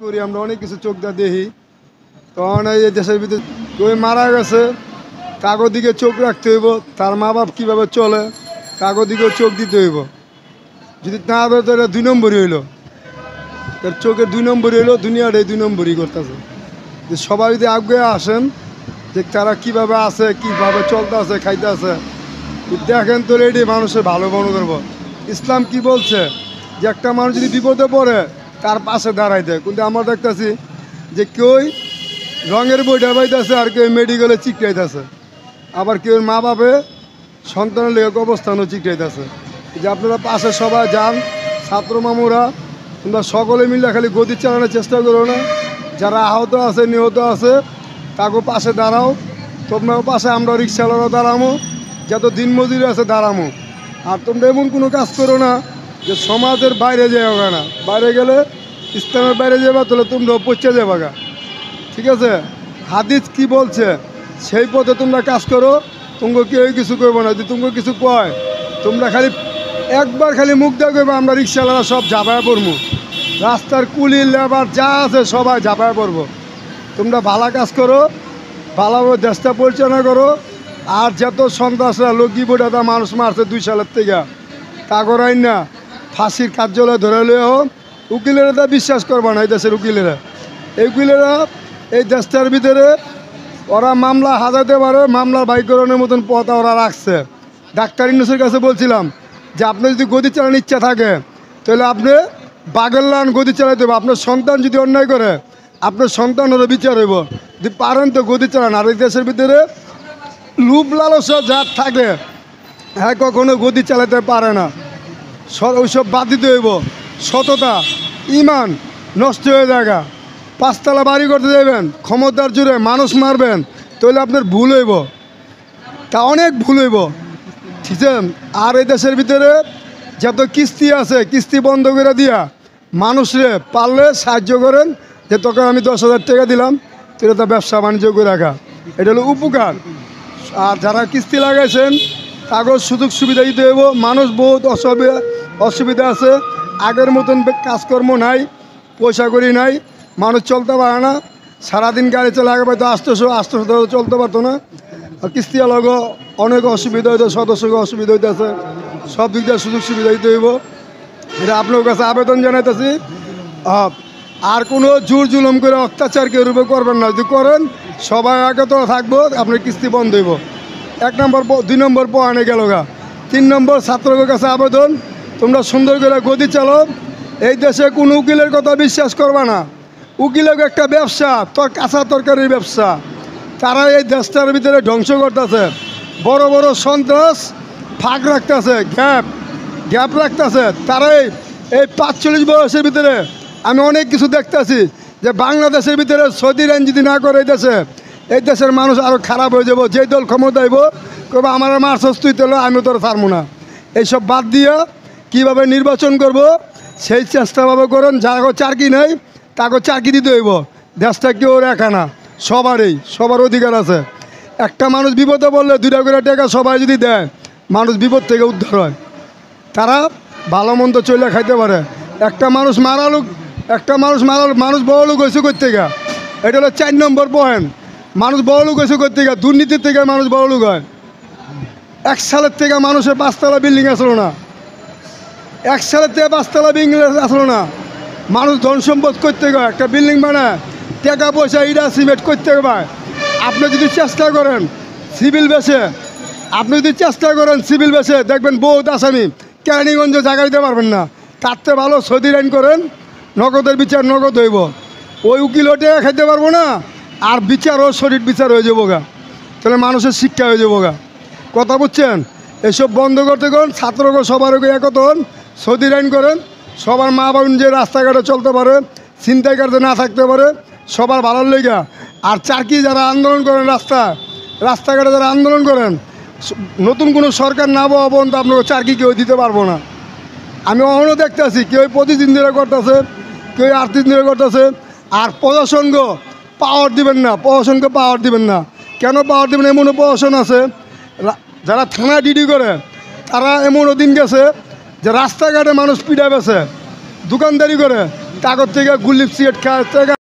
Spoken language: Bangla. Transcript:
করি আমরা অনেক কিছু চোখ দিয়ে দেখি। তখন এই দেশের ভিতরে কেউ মারা গেছে, কাগজ দিকে চোখ রাখতে হইব, তার মা বাপ কীভাবে চলে কাগজ দিকেও চোখ দিতে হইব। যদি না হবে তো এটা 2 নম্বরই হইলো, তার চোখে 2 নম্বরই হইলো, দুনিয়াটাই 2 নম্বরই করতেছে। যে সবাই যদি আগে আসেন যে তারা কীভাবে আছে, কীভাবে চলতে আছে, খাইতে আছে, দেখেন তো এটি মানুষের ভালো মনে করবো। ইসলাম কি বলছে যে একটা মানুষ যদি বিপদে পড়ে তার পাশে দাঁড়াইতে, কিন্তু আমরা দেখতেছি যে কেউ রঙের বই ডাবাইতেছে আর কেউ মেডিকেলে চিকটাইতেছে, আবার কেউ মা বাপে সন্তানের লেগে অবস্থানও চিকটাইতেছে। যে আপনারা পাশে সবাই যান, ছাত্র মামুরা তোমরা সকলে মিলে খালি গদি চালানোর চেষ্টা করো না। যারা আহত আছে, নিহত আছে, তাকেও পাশে দাঁড়াও। তোমরাও পাশে, আমরা রিক্সাওয়ালারাও দাঁড়ামো, যত দিনমজুরি আছে দাঁড়ামো। আর তোমরা এমন কোনো কাজ করো না যে সমাজের বাইরে যাও না, বাইরে গেলে ইসলামের বাইরে যাবা তাহলে তোমরাও পচে যাবা গা। ঠিক আছে, হাদিস কি বলছে সেই পথে তোমরা কাজ করো, তোমরা কেউ কিছু করবো না। যদি তোমরা কিছু কয় তোমরা খালি একবার খালি মুখ দিয়ে করবো আমরা রিক্সাওয়ালারা সব ঝাঁপায় পড়বো, রাস্তার কুলি লেবার যা আছে সবাই ঝাঁপায় পড়বো। তোমরা ভালো কাজ করো, ভালোভাবে দেশটা পরিচালনা করো। আর যত সন্ত্রাসরা লগি বোটাটা মানুষ মারছে 2 সালের থেকে, তা করাই না ফাঁসির কার্যালয়ে ধরে লিও। উকিলেরা তা বিশ্বাস করবা না, এই দেশের উকিলেরা, এই উকিলেরা এই দেশটার ভিতরে ওরা মামলা হাজাতে পারে, মামলার বাইকরণের মতন পথ ওরা রাখছে। ডাক্তার ইউনূসের কাছে বলছিলাম যে আপনি যদি গদি চালানোর ইচ্ছা থাকে তাহলে আপনি বাগের লান গদি চালাইতে হবে। আপনার সন্তান যদি অন্যায় করে আপনার সন্তানেরও বিচার হইব, যদি পারেন তো গদি চালান। আর এই দেশের ভিতরে লুভ লালসা যার থাকে হ্যাঁ কখনো গদি চালাতে পারে না। ওইসব বাদ দিতে হইব। সততা ইমান নষ্ট হয়ে জায়গা, 5 তলা বাড়ি করতে যাবেন, ক্ষমতার জোরে মানুষ মারবেন, তাহলে আপনার ভুল হইব, তা অনেক ভুল হইব। ঠিক আছে, আর এই দেশের ভিতরে যত কিস্তি আছে কিস্তি বন্ধ করে দিয়া মানুষরে পারলে সাহায্য করেন, যে তোকে আমি 10,000 টাকা দিলাম, তুই তো ব্যবসা বাণিজ্য করে রাখা, এটা হলো উপকার। আর যারা কিস্তি লাগাইছেন কাগজ সুযোগ সুবিধা দিতে হইব। মানুষ বহুত অসুবিধা আছে, আগের মতন কাজকর্ম নাই, পয়সা করি নাই, মানুষ চলতে পারে না। সারাদিন গাড়ি চলে, আগে হয়তো 800 চলতে পারতো না। আর কিস্তিওয়ালাগো অনেক অসুবিধা হইতো, সদস্যকে অসুবিধা হইতেছে, সব দিক দিয়ে সুযোগ সুবিধা দিতে হইব। এটা আপনার কাছে আবেদন জানাইতেছি। আর কোনো জোর জুলুম করে অত্যাচার কেউ রূপে করবেন না, যদি করেন সবাই আগে তো থাকবো, আপনার কিস্তি বন্ধ হইব। 1 নম্বর 2 নম্বর পয়েন্টে গেল গা। 3 নম্বর ছাত্রদের কাছে আবেদন, তোমরা সুন্দর করে গদি চালো। এই দেশে কোনো উকিলের কথা বিশ্বাস করবা না, উকিলের একটা ব্যবসা, তোর কাঁচা তরকারির ব্যবসা। তারা এই দেশটার ভিতরে ধ্বংস করতেছে, বড় বড় সন্ত্রাস ফাঁক রাখতেছে, গ্যাপ রাখতেছে। তারা এই 45 বয়সের ভিতরে আমি অনেক কিছু দেখতেছি যে বাংলাদেশের ভিতরে সৌদি আইন যদি না করে এই দেশের মানুষ আরও খারাপ হয়ে যাব। যেই দল ক্ষমতা আইব কবে আমার মারছস তুই, তাহলে আমি তোর ছাড়বো না। এইসব বাদ দিয়ে কীভাবে নির্বাচন করব সেই চেষ্টাভাবে করেন। যারা চাকরি নেই তাকে চাকরি দিতে হইব। দেশটা কেউ রেখা না, সবার অধিকার আছে। একটা মানুষ বিপদে বললে 2 করে টাকা সবাই যদি দেয়, মানুষ বিপদ থেকে উদ্ধার হয়, তারা ভালো মন্দ চলে খাইতে পারে। একটা মানুষ মানুষ বড় লোক হয়েছে করতে গা, এটা হলো 4 নম্বর পয়েন্ট। মানুষ বড় লোক হয়েছে করতে গা, দুর্নীতির থেকে মানুষ বড় লোক হয়। 1 সালের থেকে মানুষের 5 তলা বিল্ডিং আসলো না, 1 সালের থেকে 5 তলা বিল্ডিং আসলো না। মানুষ ধন সম্পদ করতে গা, একটা বিল্ডিং বানায় টাকা পয়সা ইটা সিমেন্ট করতে পায়। আপনি যদি চেষ্টা করেন সিভিল বেসে, দেখবেন বহুত আসামি কেরানীগঞ্জ জায়গা দিতে পারবেন না। তারতে ভালো সৌদি আইন করেন, নগদের বিচার নগদ হইব। ওই উকিলও টাকা খাইতে পারবো না, আর বিচারও শরীর বিচার হয়ে যাবো গা, তাহলে মানুষের শিক্ষা হয়ে যাবো গা। কথা বুঝছেন? এসব বন্ধ করতে করেন, ছাত্রকে সবার একতন সৌদি আইন করেন, সবার মা বোন যে রাস্তাঘাটে চলতে পারে, ছিনতাইকারীতে না থাকতে পারে, সবার ভালোর লেগা। আর চাকরি যারা আন্দোলন করেন, রাস্তাঘাটে যারা আন্দোলন করেন, নতুন কোনো সরকার না পাওয়া পর্যন্ত আপনাকে চাকরি কেউ দিতে পারবো না। আমি অহনও দেখতেছি কেউ 25 দিন ধরে করতেছে, কেউ 8 দিন ধরে করতেছে। আর প্রশাসনকে পাওয়ার দিবেন না, কেন পাওয়ার দিবেন? এমনও প্রশাসন আছে যারা থানা ডিডি করে, তারা এমনও দিন গেছে যে রাস্তাঘাটে মানুষ পিঠা বেছে, দোকানদারি করে, কাগজ থেকে গুলিপ সিগারেট খায়